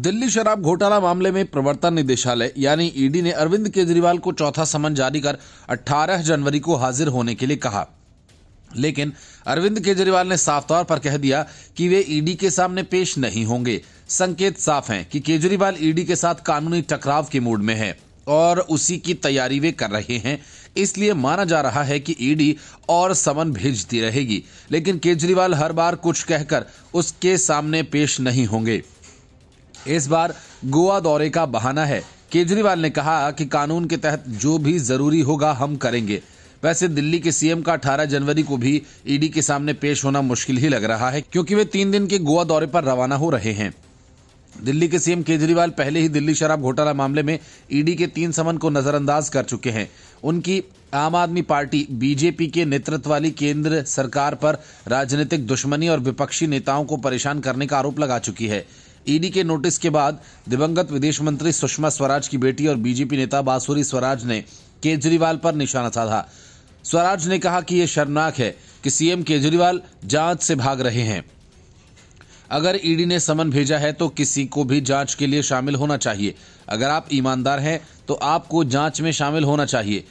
दिल्ली शराब घोटाला मामले में प्रवर्तन निदेशालय यानी ईडी ने अरविंद केजरीवाल को चौथा समन जारी कर 18 जनवरी को हाजिर होने के लिए कहा। लेकिन अरविंद केजरीवाल ने साफ तौर पर कह दिया कि वे ईडी के सामने पेश नहीं होंगे। संकेत साफ हैं कि केजरीवाल ईडी के साथ कानूनी टकराव के मूड में है और उसी की तैयारी वे कर रहे हैं। इसलिए माना जा रहा है कि ईडी और समन भेजती रहेगी, लेकिन केजरीवाल हर बार कुछ कहकर उसके सामने पेश नहीं होंगे। इस बार गोवा दौरे का बहाना है। केजरीवाल ने कहा कि कानून के तहत जो भी जरूरी होगा हम करेंगे। वैसे दिल्ली के सीएम का 18 जनवरी को भी ईडी के सामने पेश होना मुश्किल ही लग रहा है, क्योंकि वे 3 दिन के गोवा दौरे पर रवाना हो रहे हैं। दिल्ली के सीएम केजरीवाल पहले ही दिल्ली शराब घोटाला मामले में ईडी के 3 समन को नजरअंदाज कर चुके हैं। उनकी आम आदमी पार्टी बीजेपी के नेतृत्व वाली केंद्र सरकार पर राजनीतिक दुश्मनी और विपक्षी नेताओं को परेशान करने का आरोप लगा चुकी है। ईडी के नोटिस के बाद दिवंगत विदेश मंत्री सुषमा स्वराज की बेटी और बीजेपी नेता बांसुरी स्वराज ने केजरीवाल पर निशाना साधा। स्वराज ने कहा कि यह शर्मनाक है कि सीएम केजरीवाल जांच से भाग रहे हैं। अगर ईडी ने समन भेजा है तो किसी को भी जांच के लिए शामिल होना चाहिए। अगर आप ईमानदार हैं तो आपको जांच में शामिल होना चाहिए।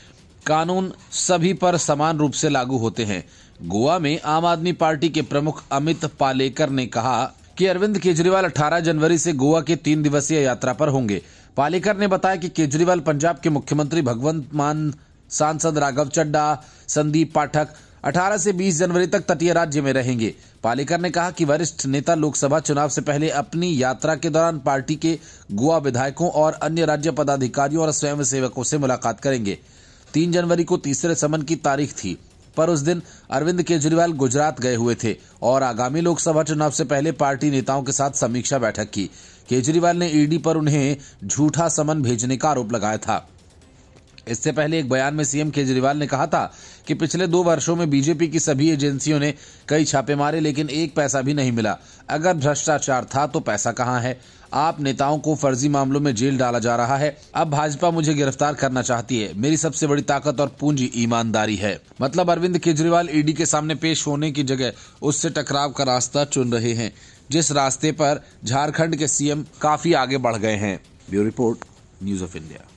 कानून सभी पर समान रूप से लागू होते हैं। गोवा में आम आदमी पार्टी के प्रमुख अमित पालेकर ने कहा कि अरविंद केजरीवाल 18 जनवरी से गोवा के 3 दिवसीय यात्रा पर होंगे। पालेकर ने बताया कि केजरीवाल पंजाब के मुख्यमंत्री भगवंत मान, सांसद राघव चड्डा, संदीप पाठक 18 से 20 जनवरी तक तटीय राज्य में रहेंगे। पालेकर ने कहा कि वरिष्ठ नेता लोकसभा चुनाव से पहले अपनी यात्रा के दौरान पार्टी के गोवा विधायकों और अन्य राज्य पदाधिकारियों और स्वयंसेवकों से मुलाकात करेंगे। 3 जनवरी को तीसरे समन की तारीख थी, पर उस दिन अरविंद केजरीवाल गुजरात गए हुए थे और आगामी लोकसभा चुनाव से पहले पार्टी नेताओं के साथ समीक्षा बैठक की। केजरीवाल ने ईडी पर उन्हें झूठा समन भेजने का आरोप लगाया था। इससे पहले एक बयान में सीएम केजरीवाल ने कहा था कि पिछले 2 वर्षों में बीजेपी की सभी एजेंसियों ने कई छापे मारे, लेकिन एक पैसा भी नहीं मिला। अगर भ्रष्टाचार था तो पैसा कहां है? आप नेताओं को फर्जी मामलों में जेल डाला जा रहा है। अब भाजपा मुझे गिरफ्तार करना चाहती है। मेरी सबसे बड़ी ताकत और पूंजी ईमानदारी है। मतलब अरविंद केजरीवाल ईडी के सामने पेश होने की जगह उससे टकराव का रास्ता चुन रहे हैं, जिस रास्ते पर झारखंड के सीएम काफी आगे बढ़ गए हैं। Bureau report, news of India.